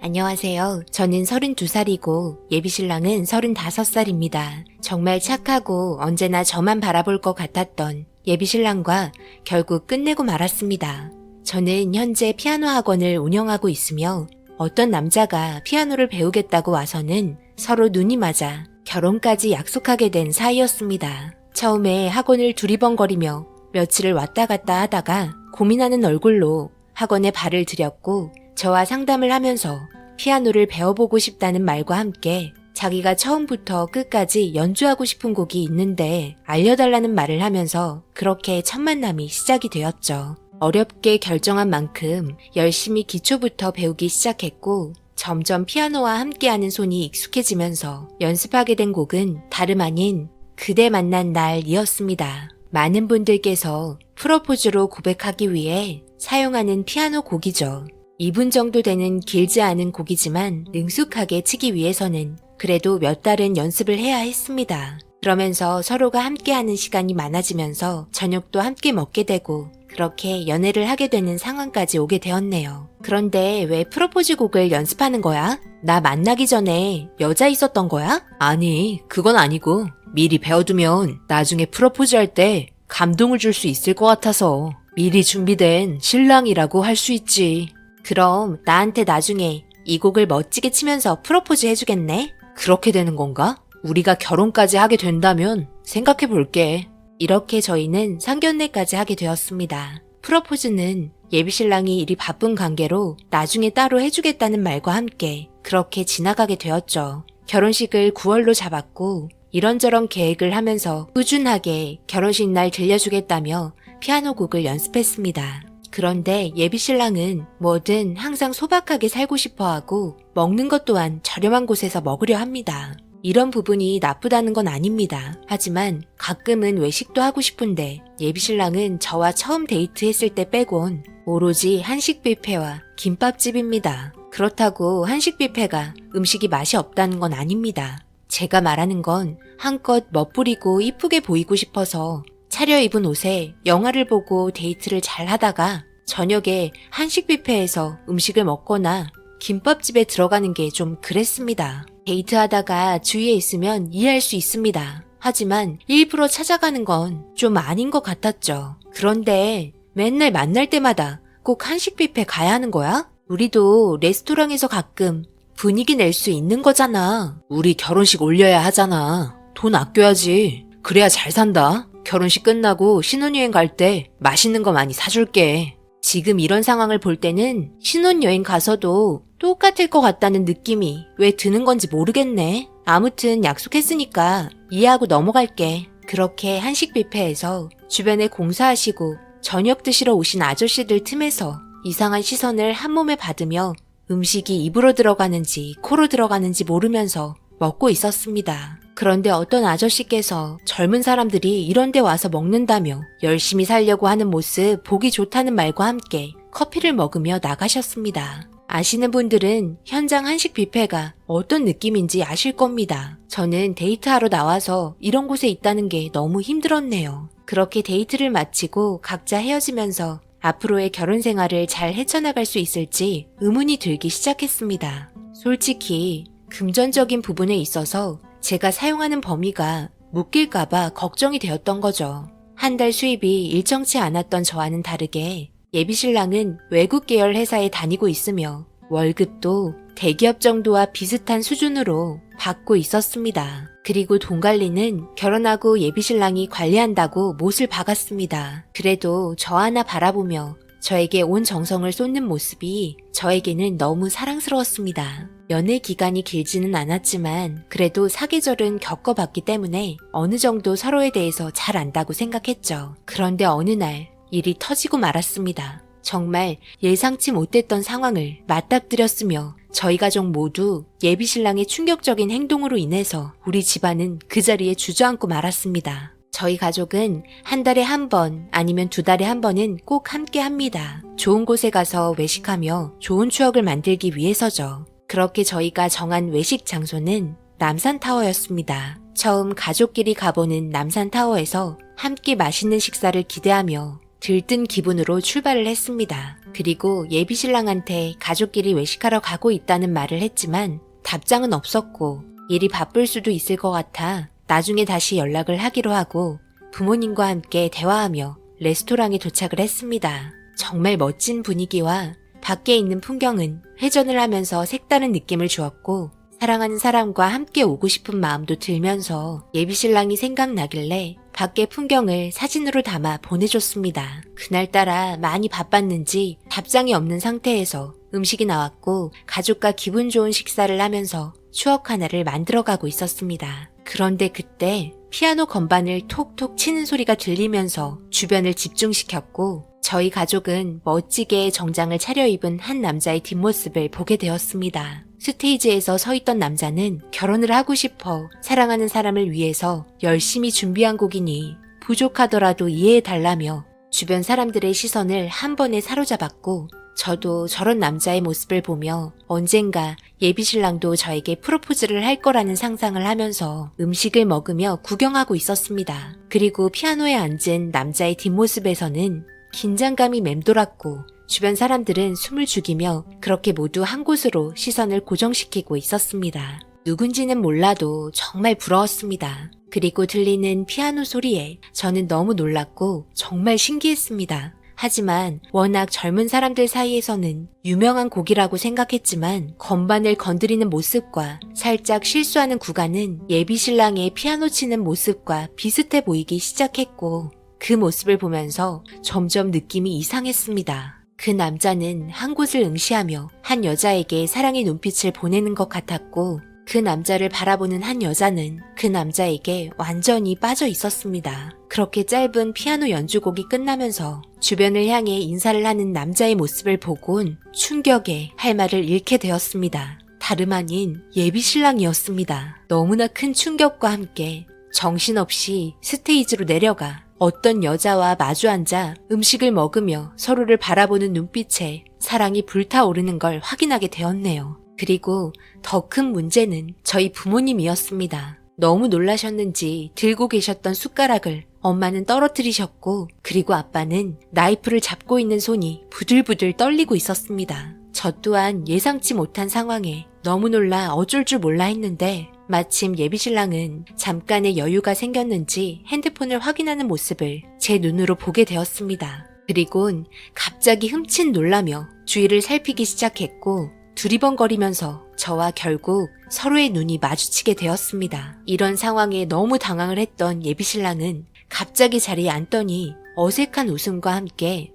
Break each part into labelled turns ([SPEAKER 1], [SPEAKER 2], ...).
[SPEAKER 1] 안녕하세요. 저는 32살이고 예비신랑은 35살입니다. 정말 착하고 언제나 저만 바라볼 것 같았던 예비신랑과 결국 끝내고 말았습니다. 저는 현재 피아노 학원을 운영하고 있으며 어떤 남자가 피아노를 배우겠다고 와서는 서로 눈이 맞아 결혼까지 약속하게 된 사이였습니다. 처음에 학원을 두리번거리며 며칠을 왔다 갔다 하다가 고민하는 얼굴로 학원에 발을 들였고 저와 상담을 하면서 피아노를 배워보고 싶다는 말과 함께 자기가 처음부터 끝까지 연주하고 싶은 곡이 있는데 알려달라는 말을 하면서 그렇게 첫 만남이 시작이 되었죠. 어렵게 결정한 만큼 열심히 기초부터 배우기 시작했고 점점 피아노와 함께하는 손이 익숙해지면서 연습하게 된 곡은 다름 아닌 그대 만난 날이었습니다. 많은 분들께서 프로포즈로 고백하기 위해 사용하는 피아노 곡이죠. 2분 정도 되는 길지 않은 곡이지만 능숙하게 치기 위해서는 그래도 몇 달은 연습을 해야 했습니다. 그러면서 서로가 함께하는 시간이 많아지면서 저녁도 함께 먹게 되고 그렇게 연애를 하게 되는 상황까지 오게 되었네요. 그런데 왜 프로포즈 곡을 연습하는 거야? 나 만나기 전에 여자 있었던 거야?
[SPEAKER 2] 아니, 그건 아니고 미리 배워두면 나중에 프로포즈 할 때 감동을 줄 수 있을 것 같아서 미리 준비된 신랑이라고 할 수 있지.
[SPEAKER 1] 그럼 나한테 나중에 이 곡을 멋지게 치면서 프로포즈 해주겠네?
[SPEAKER 2] 그렇게 되는 건가? 우리가 결혼까지 하게 된다면 생각해 볼게.
[SPEAKER 1] 이렇게 저희는 상견례까지 하게 되었습니다. 프로포즈는 예비신랑이 일이 바쁜 관계로 나중에 따로 해주겠다는 말과 함께 그렇게 지나가게 되었죠. 결혼식을 9월로 잡았고 이런저런 계획을 하면서 꾸준하게 결혼식 날 들려주겠다며 피아노 곡을 연습했습니다. 그런데 예비신랑은 뭐든 항상 소박하게 살고 싶어하고 먹는 것 또한 저렴한 곳에서 먹으려 합니다. 이런 부분이 나쁘다는 건 아닙니다. 하지만 가끔은 외식도 하고 싶은데 예비신랑은 저와 처음 데이트했을 때 빼곤 오로지 한식 뷔페와 김밥집입니다. 그렇다고 한식 뷔페가 음식이 맛이 없다는 건 아닙니다. 제가 말하는 건 한껏 멋부리고 이쁘게 보이고 싶어서 차려입은 옷에 영화를 보고 데이트를 잘 하다가 저녁에 한식 뷔페에서 음식을 먹거나 김밥집에 들어가는 게 좀 그랬습니다. 데이트하다가 주위에 있으면 이해할 수 있습니다. 하지만 일부러 찾아가는 건 좀 아닌 것 같았죠. 그런데 맨날 만날 때마다 꼭 한식 뷔페 가야 하는 거야? 우리도 레스토랑에서 가끔 분위기 낼 수 있는 거잖아.
[SPEAKER 2] 우리 결혼식 올려야 하잖아. 돈 아껴야지. 그래야 잘 산다. 결혼식 끝나고 신혼여행 갈 때 맛있는 거 많이 사줄게.
[SPEAKER 1] 지금 이런 상황을 볼 때는 신혼여행 가서도 똑같을 것 같다는 느낌이 왜 드는 건지 모르겠네. 아무튼 약속했으니까 이해하고 넘어갈게. 그렇게 한식 뷔페에서 주변에 공사하시고 저녁 드시러 오신 아저씨들 틈에서 이상한 시선을 한 몸에 받으며 음식이 입으로 들어가는지 코로 들어가는지 모르면서 먹고 있었습니다. 그런데 어떤 아저씨께서 젊은 사람들이 이런 데 와서 먹는다며 열심히 살려고 하는 모습 보기 좋다는 말과 함께 커피를 먹으며 나가셨습니다. 아시는 분들은 현장 한식 뷔페가 어떤 느낌인지 아실 겁니다. 저는 데이트하러 나와서 이런 곳에 있다는 게 너무 힘들었네요. 그렇게 데이트를 마치고 각자 헤어지면서 앞으로의 결혼 생활을 잘 헤쳐나갈 수 있을지 의문이 들기 시작했습니다. 솔직히 금전적인 부분에 있어서 제가 사용하는 범위가 묶일까봐 걱정이 되었던 거죠. 한 달 수입이 일정치 않았던 저와는 다르게 예비신랑은 외국 계열 회사에 다니고 있으며 월급도 대기업 정도와 비슷한 수준으로 받고 있었습니다. 그리고 돈 관리는 결혼하고 예비신랑이 관리한다고 못을 박았습니다. 그래도 저 하나 바라보며 저에게 온 정성을 쏟는 모습이 저에게는 너무 사랑스러웠습니다. 연애 기간이 길지는 않았지만 그래도 사계절은 겪어봤기 때문에 어느 정도 서로에 대해서 잘 안다고 생각했죠. 그런데 어느 날 일이 터지고 말았습니다. 정말 예상치 못했던 상황을 맞닥뜨렸으며 저희 가족 모두 예비신랑의 충격적인 행동으로 인해서 우리 집안은 그 자리에 주저앉고 말았습니다. 저희 가족은 한 달에 한 번 아니면 2달에 한 번은 꼭 함께 합니다. 좋은 곳에 가서 외식하며 좋은 추억을 만들기 위해서죠. 그렇게 저희가 정한 외식 장소는 남산타워였습니다. 처음 가족끼리 가보는 남산타워에서 함께 맛있는 식사를 기대하며 들뜬 기분으로 출발을 했습니다. 그리고 예비신랑한테 가족끼리 외식하러 가고 있다는 말을 했지만 답장은 없었고 일이 바쁠 수도 있을 것 같아 나중에 다시 연락을 하기로 하고 부모님과 함께 대화하며 레스토랑에 도착을 했습니다. 정말 멋진 분위기와 밖에 있는 풍경은 회전을 하면서 색다른 느낌을 주었고 사랑하는 사람과 함께 오고 싶은 마음도 들면서 예비신랑이 생각나길래 밖의 풍경을 사진으로 담아 보내줬습니다. 그날따라 많이 바빴는지 답장이 없는 상태에서 음식이 나왔고 가족과 기분 좋은 식사를 하면서 추억 하나를 만들어가고 있었습니다. 그런데 그때 피아노 건반을 톡톡 치는 소리가 들리면서 주변을 집중시켰고 저희 가족은 멋지게 정장을 차려입은 한 남자의 뒷모습을 보게 되었습니다. 스테이지에서 서 있던 남자는 결혼을 하고 싶어 사랑하는 사람을 위해서 열심히 준비한 곡이니 부족하더라도 이해해달라며 주변 사람들의 시선을 한 번에 사로잡았고 저도 저런 남자의 모습을 보며 언젠가 예비신랑도 저에게 프로포즈를 할 거라는 상상을 하면서 음식을 먹으며 구경하고 있었습니다. 그리고 피아노에 앉은 남자의 뒷모습에서는 긴장감이 맴돌았고 주변 사람들은 숨을 죽이며 그렇게 모두 한 곳으로 시선을 고정시키고 있었습니다. 누군지는 몰라도 정말 부러웠습니다. 그리고 들리는 피아노 소리에 저는 너무 놀랐고 정말 신기했습니다. 하지만 워낙 젊은 사람들 사이에서는 유명한 곡이라고 생각했지만 건반을 건드리는 모습과 살짝 실수하는 구간은 예비신랑의 피아노 치는 모습과 비슷해 보이기 시작했고 그 모습을 보면서 점점 느낌이 이상했습니다. 그 남자는 한 곳을 응시하며 한 여자에게 사랑의 눈빛을 보내는 것 같았고 그 남자를 바라보는 한 여자는 그 남자에게 완전히 빠져 있었습니다. 그렇게 짧은 피아노 연주곡이 끝나면서 주변을 향해 인사를 하는 남자의 모습을 보곤 충격에 할 말을 잃게 되었습니다. 다름 아닌 예비신랑이었습니다. 너무나 큰 충격과 함께 정신없이 스테이지로 내려가 어떤 여자와 마주 앉아 음식을 먹으며 서로를 바라보는 눈빛에 사랑이 불타오르는 걸 확인하게 되었네요. 그리고 더 큰 문제는 저희 부모님이었습니다. 너무 놀라셨는지 들고 계셨던 숟가락을 엄마는 떨어뜨리셨고 그리고 아빠는 나이프를 잡고 있는 손이 부들부들 떨리고 있었습니다. 저 또한 예상치 못한 상황에 너무 놀라 어쩔 줄 몰라 했는데 마침 예비신랑은 잠깐의 여유가 생겼는지 핸드폰을 확인하는 모습을 제 눈으로 보게 되었습니다. 그리곤 갑자기 흠칫 놀라며 주위를 살피기 시작했고 두리번거리면서 저와 결국 서로의 눈이 마주치게 되었습니다. 이런 상황에 너무 당황을 했던 예비신랑은 갑자기 자리에 앉더니 어색한 웃음과 함께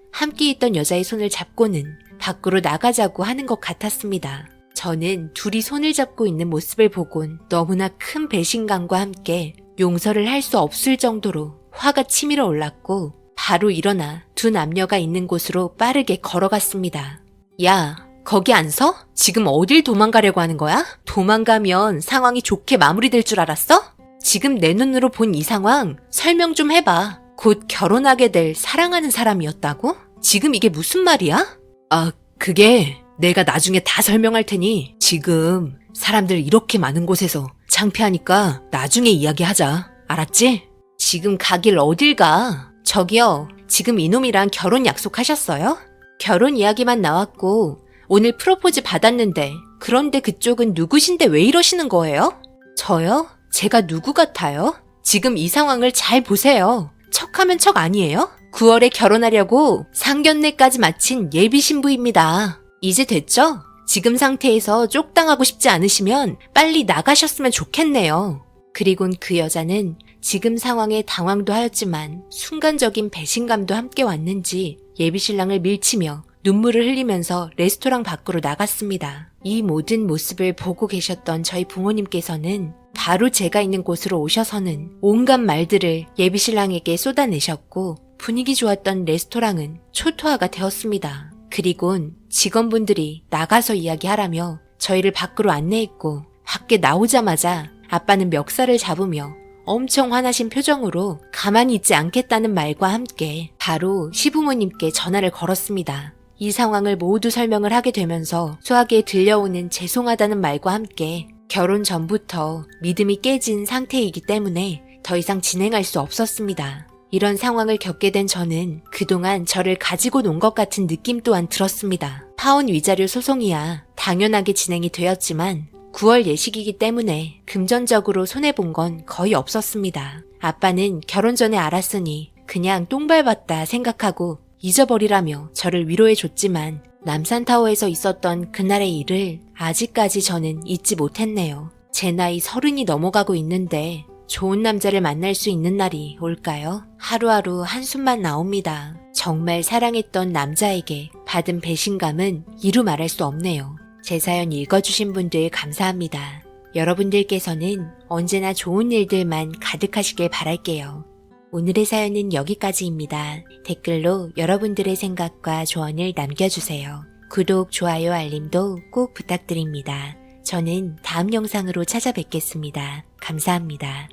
[SPEAKER 1] 있던 여자의 손을 잡고는 밖으로 나가자고 하는 것 같았습니다. 저는 둘이 손을 잡고 있는 모습을 보곤 너무나 큰 배신감과 함께 용서를 할 수 없을 정도로 화가 치밀어 올랐고 바로 일어나 두 남녀가 있는 곳으로 빠르게 걸어갔습니다. 야, 거기 안 서? 지금 어딜 도망가려고 하는 거야? 도망가면 상황이 좋게 마무리될 줄 알았어? 지금 내 눈으로 본 이 상황 설명 좀 해봐. 곧 결혼하게 될 사랑하는 사람이었다고? 지금 이게 무슨 말이야? 그게 내가 나중에 다 설명할 테니 지금 사람들 이렇게 많은 곳에서 창피하니까 나중에 이야기하자. 알았지? 지금 가길 어딜 가? 저기요, 지금 이놈이랑 결혼 약속하셨어요? 결혼 이야기만 나왔고 오늘 프로포즈 받았는데 그런데 그쪽은 누구신데 왜 이러시는 거예요? 저요? 제가 누구 같아요? 지금 이 상황을 잘 보세요. 척하면 척 아니에요? 9월에 결혼하려고 상견례까지 마친 예비 신부입니다. 이제 됐죠? 지금 상태에서 쪽당하고 싶지 않으시면 빨리 나가셨으면 좋겠네요. 그리곤 그 여자는 지금 상황에 당황도 하였지만 순간적인 배신감도 함께 왔는지 예비신랑을 밀치며 눈물을 흘리면서 레스토랑 밖으로 나갔습니다. 이 모든 모습을 보고 계셨던 저희 부모님께서는 바로 제가 있는 곳으로 오셔서는 온갖 말들을 예비신랑에게 쏟아내셨고 분위기 좋았던 레스토랑은 초토화가 되었습니다. 그리곤 직원분들이 나가서 이야기하라며 저희를 밖으로 안내했고 밖에 나오자마자 아빠는 멱살을 잡으며 엄청 화나신 표정으로 가만히 있지 않겠다는 말과 함께 바로 시부모님께 전화를 걸었습니다. 이 상황을 모두 설명을 하게 되면서 소하게 들려오는 죄송하다는 말과 함께 결혼 전부터 믿음이 깨진 상태이기 때문에 더 이상 진행할 수 없었습니다. 이런 상황을 겪게 된 저는 그동안 저를 가지고 논 것 같은 느낌 또한 들었습니다. 파혼 위자료 소송이야 당연하게 진행이 되었지만 9월 예식이기 때문에 금전적으로 손해본 건 거의 없었습니다. 아빠는 결혼 전에 알았으니 그냥 똥 밟았다 생각하고 잊어버리라며 저를 위로해줬지만 남산타워에서 있었던 그날의 일을 아직까지 저는 잊지 못했네요. 제 나이 30이 넘어가고 있는데 좋은 남자를 만날 수 있는 날이 올까요? 하루하루 한숨만 나옵니다. 정말 사랑했던 남자에게 받은 배신감은 이루 말할 수 없네요. 제 사연 읽어주신 분들 감사합니다. 여러분들께서는 언제나 좋은 일들만 가득하시길 바랄게요. 오늘의 사연은 여기까지입니다. 댓글로 여러분들의 생각과 조언을 남겨주세요. 구독, 좋아요, 알림도 꼭 부탁드립니다. 저는 다음 영상으로 찾아뵙겠습니다. 감사합니다.